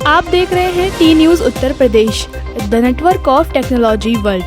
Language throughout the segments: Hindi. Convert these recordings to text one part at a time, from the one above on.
आप देख रहे हैं T news Uttar Pradesh, the network of technology world.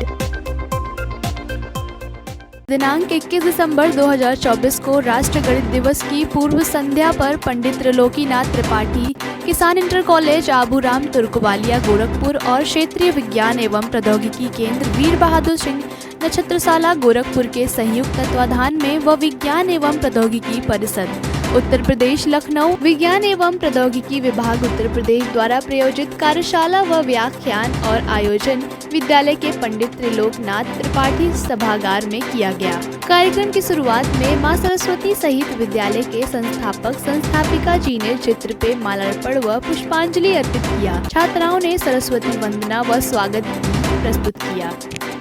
दिनांक 21 दिसंबर 2024 को राष्ट्रीय गणित दिवस की पूर्व संध्या पर पंडित त्रिलोकीनाथ त्रिपाठी, किसान इंटर कॉलेज आबूराम तुर्कवालिया गोरखपुर और क्षेत्रीय विज्ञान एवं प्रौद्योगिकी केंद्र वीर बहादुर सिंह नक्षत्रशाला गोरखपुर के संयुक्त तत्वाधान में व विज्ञान एवं प्रौद्योगिकी परिषद उत्तर प्रदेश लखनऊ विज्ञान एवं प्रौद्योगिकी विभाग उत्तर प्रदेश द्वारा प्रायोजित कार्यशाला व व्याख्यान और आयोजन विद्यालय के पंडित त्रिलोकनाथ त्रिपाठी सभागार में किया गया। कार्यक्रम की शुरुआत में मां सरस्वती सहित विद्यालय के संस्थापक संस्थापिका जी ने चित्र पे माल्यार्पण व पुष्पांजलि अर्पित किया। छात्राओं ने सरस्वती वंदना व स्वागत गीत प्रस्तुत किया।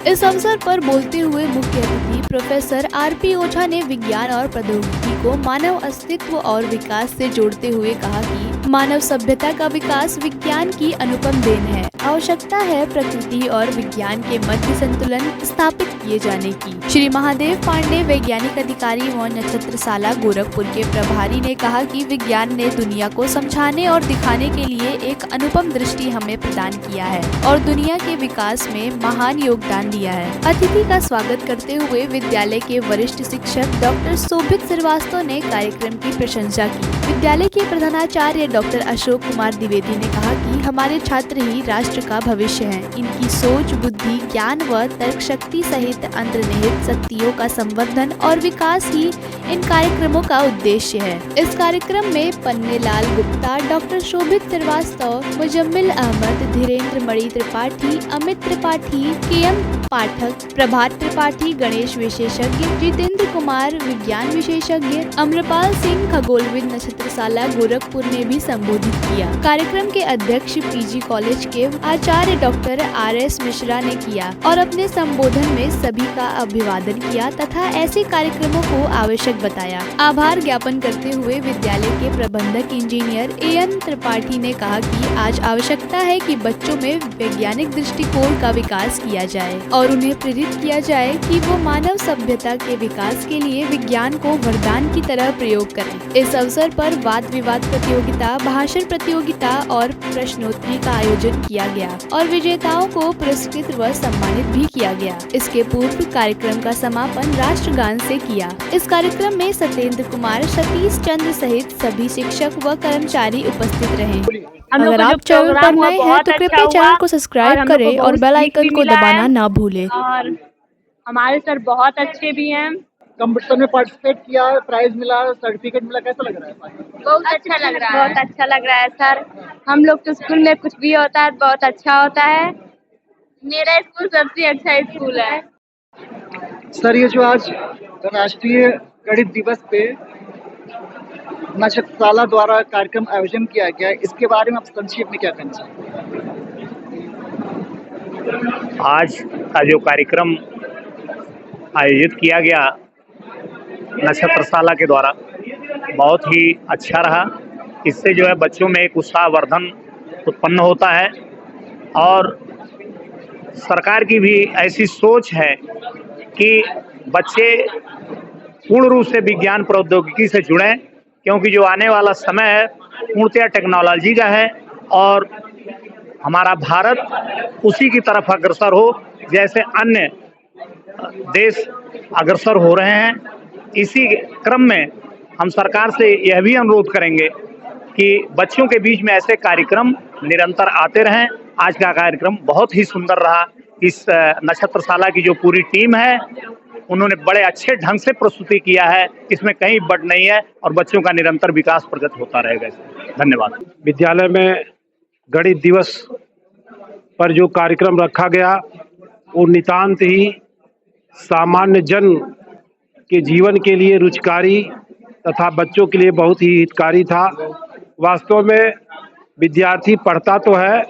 इस अवसर पर बोलते हुए मुख्य अतिथि प्रोफेसर आर.पी. ओझा ने विज्ञान और प्रौद्योगिकी को मानव अस्तित्व और विकास से जोड़ते हुए कहा कि मानव सभ्यता का विकास विज्ञान की अनुपम देन है। आवश्यकता है प्रकृति और विज्ञान के मध्य संतुलन स्थापित किए जाने की। श्री महादेव पांडे वैज्ञानिक अधिकारी व नक्षत्रशाला गोरखपुर के प्रभारी ने कहा कि विज्ञान ने दुनिया को समझाने और दिखाने के लिए एक अनुपम दृष्टि हमें प्रदान किया है और दुनिया के विकास में महान योगदान दिया है। अतिथि का स्वागत करते हुए विद्यालय के वरिष्ठ शिक्षक डॉक्टर शोभित श्रीवास्तव ने कार्यक्रम की प्रशंसा की। विद्यालय के प्रधानाचार्य डॉक्टर अशोक कुमार द्विवेदी ने कहा कि हमारे छात्र ही राष्ट्र का भविष्य हैं। इनकी सोच, बुद्धि, ज्ञान व तर्क शक्ति सहित अंतर्निहित शक्तियों का संवर्धन और विकास ही इन कार्यक्रमों का उद्देश्य है। इस कार्यक्रम में पन्नेलाल गुप्ता, डॉक्टर शोभित श्रीवास्तव, मुजम्मिल अहमद, धीरेन्द्र मणि त्रिपाठी, अमित त्रिपाठी, के.एम. पाठक, प्रभात त्रिपाठी, गणेश विशेषज्ञ, जितेंद्र कुमार विज्ञान विशेषज्ञ, अमरपाल सिंह खगोलविद नक्षत्रशाला गोरखपुर ने भी संबोधित किया। कार्यक्रम के अध्यक्ष पीजी कॉलेज के आचार्य डॉक्टर आर.एस. मिश्रा ने किया और अपने संबोधन में सभी का अभिवादन किया तथा ऐसे कार्यक्रमों को आवश्यक बताया। आभार ज्ञापन करते हुए विद्यालय के प्रबंधक इंजीनियर ए.एन. त्रिपाठी ने कहा कि आज आवश्यकता है कि बच्चों में वैज्ञानिक दृष्टिकोण का विकास किया जाए और उन्हें प्रेरित किया जाए कि वो मानव सभ्यता के विकास के लिए विज्ञान को वरदान की तरह प्रयोग करें। इस अवसर पर वाद विवाद प्रतियोगिता, भाषण प्रतियोगिता और प्रश्नोत्तरी का आयोजन किया गया और विजेताओं को पुरस्कृत व सम्मानित भी किया गया। इसके पूर्व कार्यक्रम का समापन राष्ट्रगान से किया। इस कार्यक्रम में सत्येंद्र कुमार, सतीश चंद्र सहित सभी शिक्षक व कर्मचारी उपस्थित रहे। अगर आप चैनल पर नए हैं तो कृपया चैनल को सब्सक्राइब करें और बेल आइकन को दबाना ना भूलें। और हमारे सर बहुत अच्छे भी हैं। कंपटीशन में पार्टिसिपेट किया, प्राइज मिला, सर्टिफिकेट मिला, कैसा लग रहा है? बहुत अच्छा लग रहा है। बहुत अच्छा लग रहा है सर। हम लोग तो स्कूल में कुछ भी होता है बहुत अच्छा होता है। मेरा स्कूल सबसे अच्छा स्कूल है। सर, ये जो आज राष्ट्रीय गणित दिवस पे नक्षत्रशाला द्वारा कार्यक्रम आयोजन किया गया, इसके बारे में आप संक्षेप में क्या कहना चाहेंगे? आज का जो कार्यक्रम आयोजित किया गया नक्षत्रशाला के द्वारा बहुत ही अच्छा रहा। इससे जो है बच्चों में एक उत्साहवर्धन उत्पन्न होता है और सरकार की भी ऐसी सोच है कि बच्चे पूर्ण रूप से विज्ञान प्रौद्योगिकी से जुड़ें, क्योंकि जो आने वाला समय है पूर्णतः टेक्नोलॉजी का है और हमारा भारत उसी की तरफ अग्रसर हो जैसे अन्य देश अग्रसर हो रहे हैं। इसी क्रम में हम सरकार से यह भी अनुरोध करेंगे कि बच्चों के बीच में ऐसे कार्यक्रम निरंतर आते रहें। आज का कार्यक्रम बहुत ही सुंदर रहा। इस नक्षत्रशाला की जो पूरी टीम है उन्होंने बड़े अच्छे ढंग से प्रस्तुति किया है। इसमें कहीं बट नहीं है और बच्चों का निरंतर विकास प्रगति होता रहेगा। धन्यवाद। विद्यालय में गणित दिवस पर जो कार्यक्रम रखा गया वो नितांत ही सामान्य जन के जीवन के लिए रुचिकारी तथा बच्चों के लिए बहुत ही हितकारी था। वास्तव में विद्यार्थी पढ़ता तो है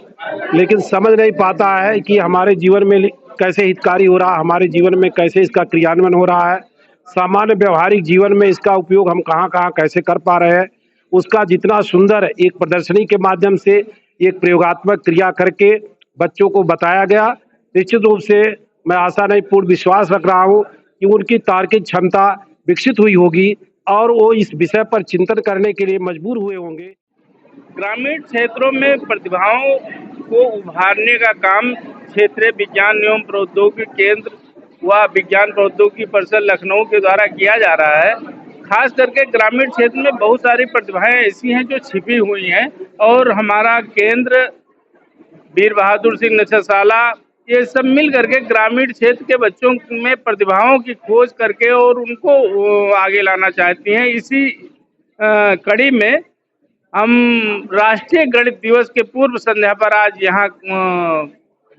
लेकिन समझ नहीं पाता है कि हमारे जीवन में कैसे हितकारी हो रहा, हमारे जीवन में कैसे इसका क्रियान्वयन हो रहा है, सामान्य व्यवहारिक जीवन में इसका उपयोग हम कहाँ कहाँ कैसे कर पा रहे हैं। उसका जितना सुंदर एक प्रदर्शनी के माध्यम से एक प्रयोगात्मक क्रिया करके बच्चों को बताया गया, निश्चित रूप से मैं आशा नहीं पूर्ण विश्वास रख रहा हूँ कि उनकी तार्किक क्षमता विकसित हुई होगी और वो इस विषय पर चिंतन करने के लिए मजबूर हुए होंगे। ग्रामीण क्षेत्रों में प्रतिभाओं को उभारने का काम क्षेत्रीय विज्ञान एवं प्रौद्योगिकी केंद्र व विज्ञान प्रौद्योगिकी परिषद लखनऊ के द्वारा किया जा रहा है। खास करके ग्रामीण क्षेत्र में बहुत सारी प्रतिभाएं ऐसी हैं जो छिपी हुई हैं और हमारा केंद्र वीर बहादुर सिंह नक्शशाला ये सब मिल करके ग्रामीण क्षेत्र के बच्चों में प्रतिभाओं की खोज करके और उनको आगे लाना चाहती हैं। इसी कड़ी में हम राष्ट्रीय गणित दिवस के पूर्व संध्या पर आज यहाँ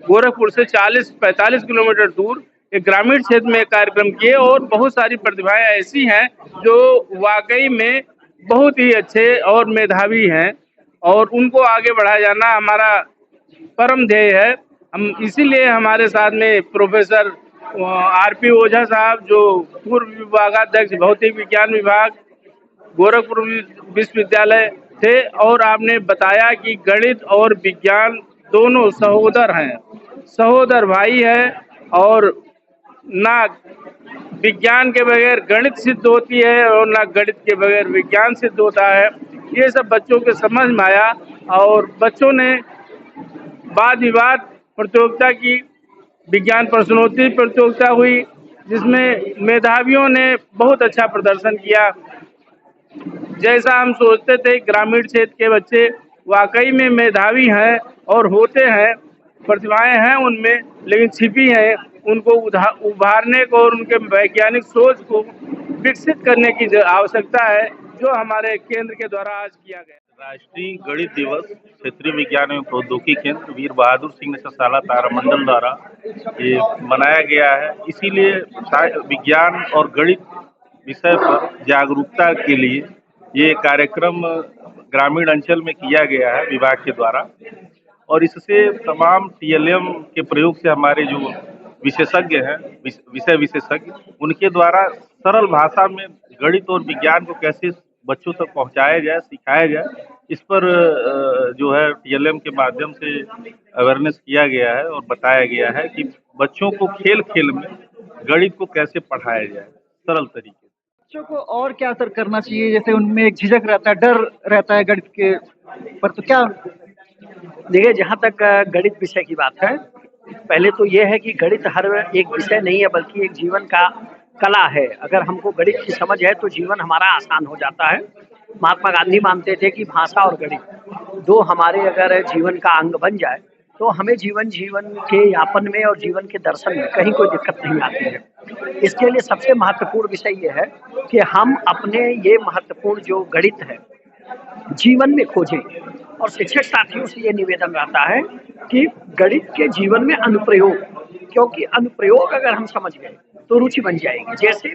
गोरखपुर से 40-45 किलोमीटर दूर एक ग्रामीण क्षेत्र में कार्यक्रम किए और बहुत सारी प्रतिभाएं ऐसी हैं जो वाकई में बहुत ही अच्छे और मेधावी हैं और उनको आगे बढ़ाया जाना हमारा परम ध्येय है। हम इसीलिए हमारे साथ में प्रोफेसर आरपी ओझा साहब जो पूर्व विभागाध्यक्ष भौतिक विज्ञान विभाग गोरखपुर विश्वविद्यालय थे और आपने बताया कि गणित और विज्ञान दोनों सहोदर हैं, सहोदर भाई है और ना विज्ञान के बगैर गणित सिद्ध होती है और ना गणित के बगैर विज्ञान सिद्ध होता है। ये सब बच्चों के समझ में आया और बच्चों ने वाद विवाद प्रतियोगिता की, विज्ञान प्रश्नोत्तरी प्रतियोगिता हुई जिसमें मेधावियों ने बहुत अच्छा प्रदर्शन किया। जैसा हम सोचते थे ग्रामीण क्षेत्र के बच्चे वाकई में मेधावी हैं और होते हैं, प्रतिभाएं हैं उनमें, लेकिन छिपी हैं। उनको उभारने को और उनके वैज्ञानिक सोच को विकसित करने की आवश्यकता है जो हमारे केंद्र के द्वारा आज किया गया। राष्ट्रीय गणित दिवस क्षेत्रीय विज्ञान एवं प्रौद्योगिकी केंद्र वीर बहादुर सिंह नक्शशाला तारामंडल द्वारा ये मनाया गया है। इसीलिए विज्ञान और गणित विषय पर जागरूकता के लिए ये कार्यक्रम ग्रामीण अंचल में किया गया है विभाग के द्वारा और इससे तमाम टीएलएम के प्रयोग से हमारे जो विशेषज्ञ हैं, विषय विशेषज्ञ, उनके द्वारा सरल भाषा में गणित और विज्ञान को कैसे बच्चों तक पहुंचाया जाए, सिखाया जाए, इस पर जो है टीएलएम के माध्यम से अवेयरनेस किया गया है और बताया गया है कि बच्चों को खेल खेल में गणित को कैसे पढ़ाया जाए सरल तरीके। बच्चों को और क्या असर करना चाहिए, जैसे उनमें एक झिझक रहता है, डर रहता है गणित के पर, तो क्या? देखिए, जहाँ तक गणित विषय की बात है, पहले तो ये है कि गणित हर एक विषय नहीं है बल्कि एक जीवन का कला है। अगर हमको गणित की समझ है तो जीवन हमारा आसान हो जाता है। महात्मा गांधी मानते थे कि भाषा और गणित दो हमारे अगर जीवन का अंग बन जाए तो हमें जीवन के यापन में और जीवन के दर्शन में कहीं कोई दिक्कत नहीं आती है। इसके लिए सबसे महत्वपूर्ण विषय ये है कि हम अपने ये महत्वपूर्ण जो गणित है जीवन में खोजें और शिक्षक साथियों से ये निवेदन रहता है कि गणित के जीवन में अनुप्रयोग, क्योंकि अनुप्रयोग अगर हम समझ गए तो रुचि बन जाएगी। जैसे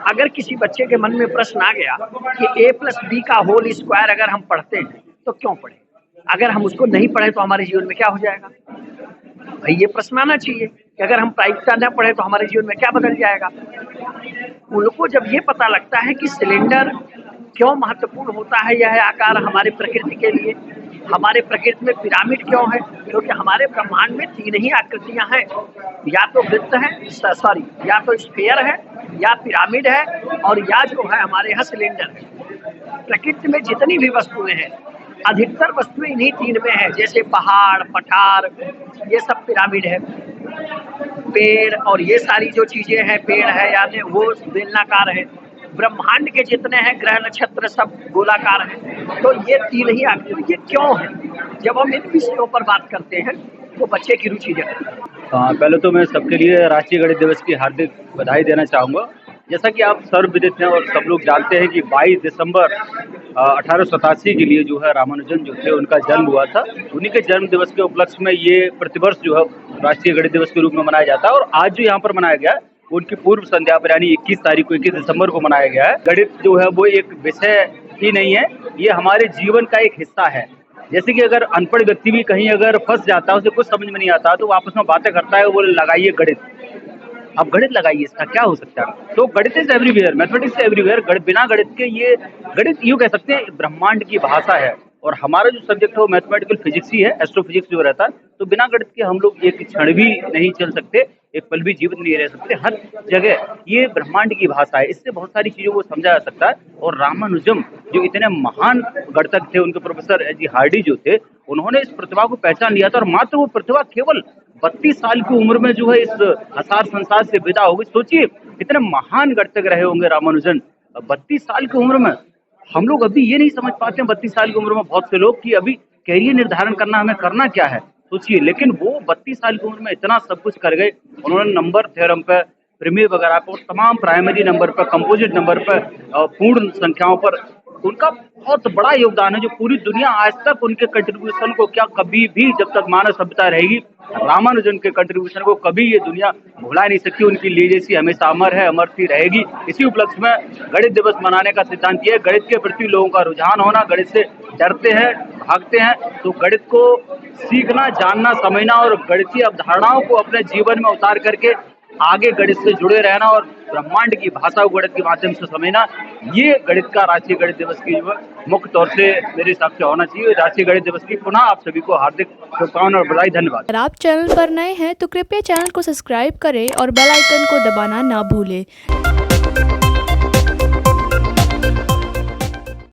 अगर किसी बच्चे के मन में प्रश्न आ गया कि a+b का होल स्क्वायर अगर हम पढ़ते हैं तो क्यों पढ़े, अगर हम उसको नहीं पढ़े तो हमारे जीवन में क्या हो जाएगा? भाई ये प्रश्न आना चाहिए कि अगर हम प्रायिकता न पढ़े तो हमारे जीवन में क्या बदल जाएगा। उनको जब ये पता लगता है कि सिलेंडर क्यों महत्वपूर्ण होता है, यह आकार हमारे प्रकृति के लिए, हमारे प्रकृति में पिरामिड क्यों है, क्योंकि हमारे ब्रह्मांड में 3 ही आकृतियां हैं, या तो वृत्त है, या तो स्फीयर है, या पिरामिड है, और या जो है हमारे यहाँ सिलेंडर है। प्रकृति में जितनी भी वस्तुएं हैं अधिकतर वस्तुएं इन्हीं 3 में है, जैसे पहाड़, पठार, ये सब पिरामिड है। पेड़ और ये सारी जो चीजें हैं, पेड़ है यानी वो बेलनाकार है। ब्रह्मांड के जितने हैं ग्रह नक्षत्र सब गोलाकार हैं। तो ये 3 ही आकृति, ये क्यों है? जब हम इन विषयों पर बात करते हैं तो बच्चे की रुचि जगती है। पहले तो मैं सबके लिए राष्ट्रीय गणित दिवस की हार्दिक बधाई देना चाहूँगा। जैसा कि आप सर्वविदित हैं और सब लोग जानते हैं कि 22 दिसंबर 1887 के लिए जो है रामानुजन जो थे उनका जन्म हुआ था। उन्हीं के जन्म दिवस के उपलक्ष्य में ये प्रतिवर्ष जो है राष्ट्रीय गणित दिवस के रूप में मनाया जाता है और आज जो यहाँ पर मनाया गया है उनकी पूर्व संध्या पर यानी 21 दिसंबर को मनाया गया है। गणित जो है वो एक विषय ही नहीं है, ये हमारे जीवन का एक हिस्सा है। जैसे कि अगर अनपढ़ व्यक्ति भी कहीं अगर फंस जाता है, उसे कुछ समझ में नहीं आता तो वो आपस में बातें करता है, वो लगाइए गणित, अब गणित लगाइए, इसका क्या हो सकता है। तो गणित इज एवरीवेयर, मैथमेटिक्स एवरीवेयर। बिना गणित के ये गणित यूँ कह सकते हैं ब्रह्मांड की भाषा है। और हमारा जो सब्जेक्ट है वो मैथमेटिकल फिजिक्स ही है, एस्ट्रोफिजिक्स जो रहता है। तो बिना गणित के हम लोग एक क्षण भी नहीं चल सकते, एक पल भी जीवित नहीं रह सकते। हर जगह ये ब्रह्मांड की भाषा है, इससे बहुत सारी चीज़ों को समझा जा सकता है। और रामानुजम जो इतने महान गणितज्ञ थे, उनके प्रोफेसर जी हार्डी जो थे, उन्होंने इस प्रतिभा को पहचान लिया था और मात्र वो प्रतिभा केवल 32 साल की उम्र में जो है इस असार संसार से विदा हो गई। सोचिए कितने महान गणितज्ञ रहे होंगे रामानुजन 32 साल की उम्र में। हम लोग अभी ये नहीं समझ पाते हैं 32 साल की उम्र में बहुत से लोग कि अभी कैरियर निर्धारण करना, हमें करना क्या है, सोचिए। लेकिन वो 32 साल की उम्र में इतना सब कुछ कर गए। उन्होंने नंबर थ्योरम पे, प्रीमियर वगैरह पर, तमाम प्राइमरी नंबर पर, कंपोजिट नंबर पर, पूर्ण संख्याओं पर उनका बहुत बड़ा योगदान है, जो पूरी दुनिया आज तक उनके कंट्रीब्यूशन को क्या कभी भी, जब तक मानव सभ्यता रहेगी, रामानुजन के कंट्रीब्यूशन को कभी ये दुनिया भुला नहीं सकती। उनकी लीजेसी हमेशा अमर है, अमर सी रहेगी। इसी उपलक्ष्य में गणित दिवस मनाने का सिद्धांत ये है। गणित के प्रति लोगों का रुझान होना, गणित से डरते हैं, भागते हैं, तो गणित को सीखना, जानना, समझना और गणितीय अवधारणाओं को अपने जीवन में उतार करके आगे गणित से जुड़े रहना और ब्रह्मांड की भाषा को गणित के माध्यम से समझना, ये गणित का राष्ट्रीय गणित दिवस की जो है मुख्य तौर से मेरे हिसाब से होना चाहिए। राष्ट्रीय गणित दिवस की पुनः आप सभी को हार्दिक शुभकामनाएं और बधाई, धन्यवाद। अगर आप चैनल पर नए हैं तो कृपया चैनल को सब्सक्राइब करें और बेल आइकन को दबाना ना भूलें।